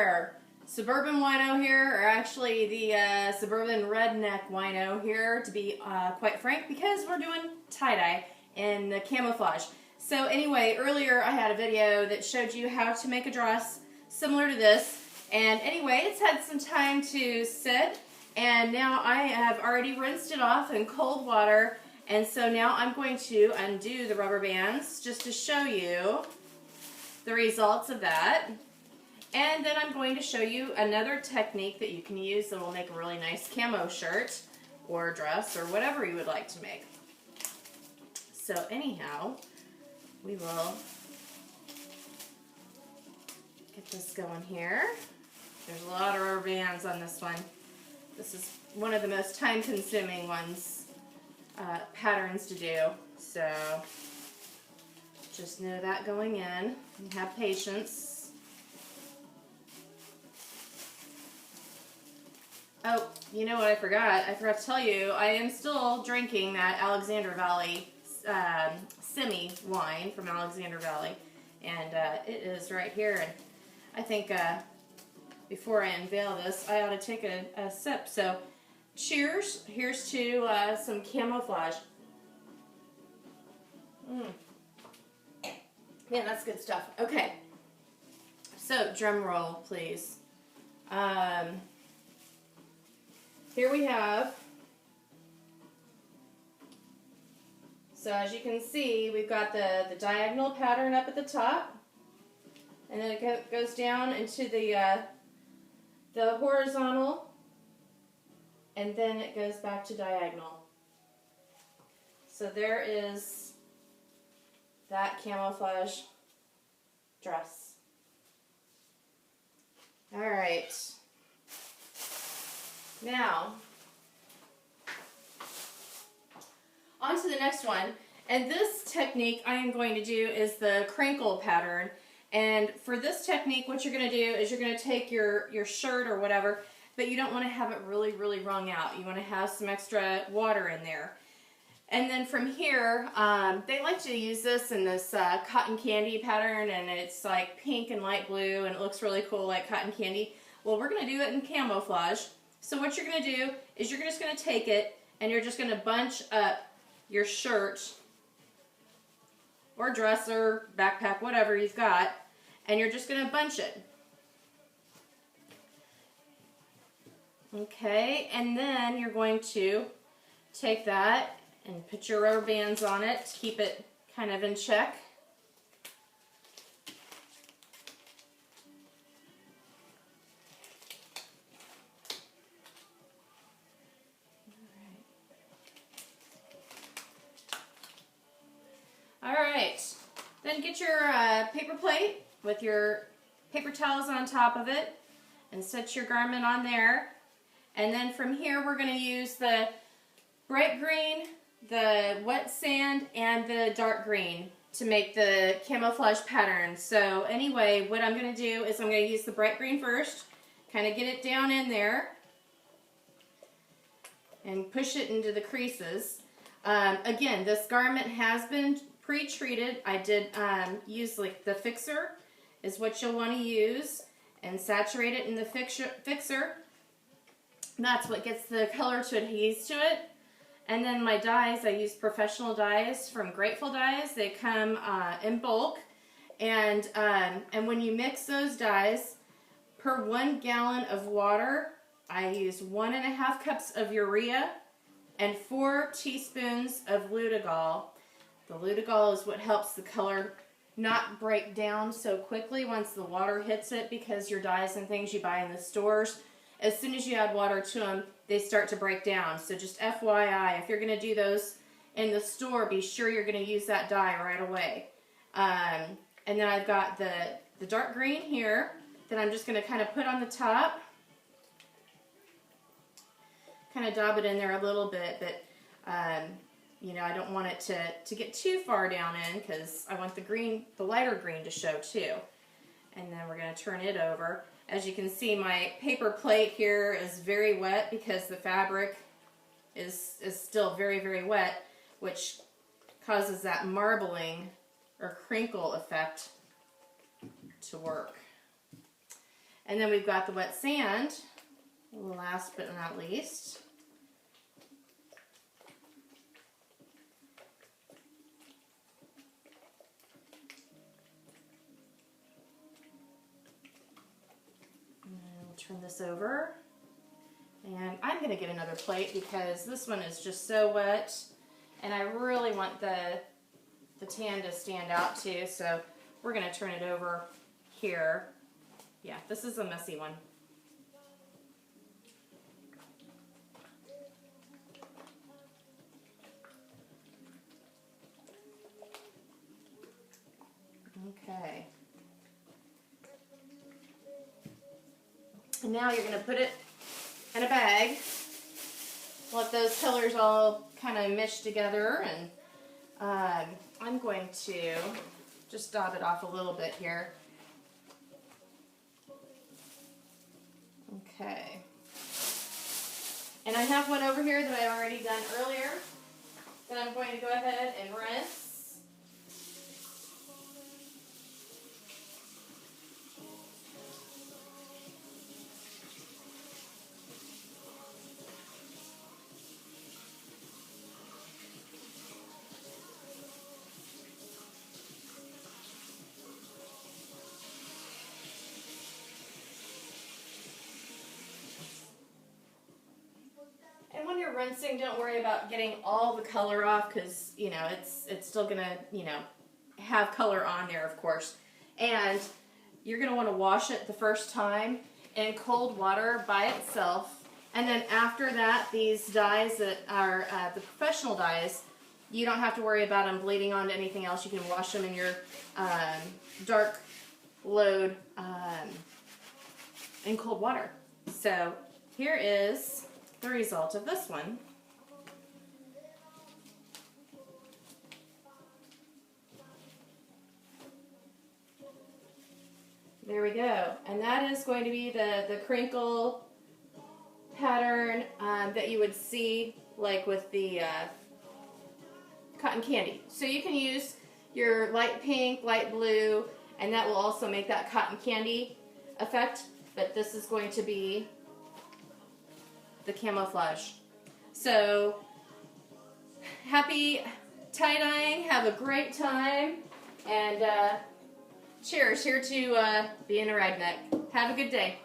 there. Suburban wino here, or actually the suburban redneck wino here, to be quite frank, because we're doing tie-dye in the camouflage. So anyway, earlier I had a video that showed you how to make a dress similar to this, and anyway, it's had some time to sit, and now I have already rinsed it off in cold water, and so now I'm going to undo the rubber bands just to show you the results of that. And then I'm going to show you another technique that you can use that will make a really nice camo shirt or dress or whatever you would like to make. So anyhow, we will get this going here. There's a lot of rubber bands on this one. This is one of the most time-consuming ones, patterns to do. So just know that going in and have patience. Oh, you know what I forgot? I forgot to tell you, I am still drinking that Alexander Valley semi wine from Alexander Valley, and it is right here. And I think before I unveil this, I ought to take a sip. So, cheers! Here's to some camouflage. Man, that's good stuff. Okay, so drum roll, please. Here we have, so as you can see, we've got the diagonal pattern up at the top, and then it goes down into the horizontal, and then it goes back to diagonal. So there is that camouflage dress. All right. Now, on to the next one, and this technique I am going to do is the Crinkle Pattern. And for this technique, what you're going to do is you're going to take your shirt or whatever, but you don't want to have it really, really wrung out. You want to have some extra water in there. And then from here, they like to use this in this cotton candy pattern, and it's like pink and light blue, and it looks really cool like cotton candy. Well, we're going to do it in camouflage. So what you're going to do is you're just going to take it and you're just going to bunch up your shirt or dress or backpack, whatever you've got, and you're just going to bunch it. Okay, and then you're going to take that and put your rubber bands on it to keep it kind of in check. Alright, then get your paper plate with your paper towels on top of it and set your garment on there. And then from here we're going to use the bright green, the wet sand, and the dark green to make the camouflage pattern. So anyway, what I'm going to do is I'm going to use the bright green first, kind of get it down in there and push it into the creases. Again, this garment has been pre-treated. I did use like the fixer is what you'll want to use, and saturate it in the fixer. That's what gets the color to adhere to it. And then my dyes, I use professional dyes from Grateful Dyes. They come in bulk, and when you mix those dyes, per 1 gallon of water, I use 1.5 cups of urea and 4 teaspoons of Lutigol. The Lutigol is what helps the color not break down so quickly once the water hits it, because your dyes and things you buy in the stores, as soon as you add water to them, they start to break down. So just FYI, if you're going to do those in the store, be sure you're going to use that dye right away. And then I've got the dark green here that I'm just going to kind of put on the top. Kind of dab it in there a little bit, but you know, I don't want it to get too far down in, because I want the lighter green to show too. And then we're going to turn it over. As you can see, my paper plate here is very wet because the fabric is still very, very wet, which causes that marbling or crinkle effect to work. And then we've got the wet sand, last but not least. And we'll turn this over. And I'm going to get another plate because this one is just so wet. And I really want the tan to stand out too. So we're going to turn it over here. Yeah, this is a messy one. Okay. And now you're going to put it in a bag. Let those colors all kind of mesh together, and I'm going to just dab it off a little bit here. Okay. And I have one over here that I already done earlier that I'm going to go ahead and rinse. And when you're rinsing, don't worry about getting all the color off because, you know, it's still going to, you know, have color on there, of course. And you're going to want to wash it the first time in cold water by itself. And then after that, these dyes that are the professional dyes, you don't have to worry about them bleeding onto anything else. You can wash them in your dark load in cold water. So here is the result of this one. There we go. And that is going to be the crinkle pattern that you would see like with the cotton candy. So you can use your light pink, light blue, and that will also make that cotton candy effect. But this is going to be the camouflage. So happy tie-dyeing, have a great time, and cheers, here to being a ragneck. Have a good day.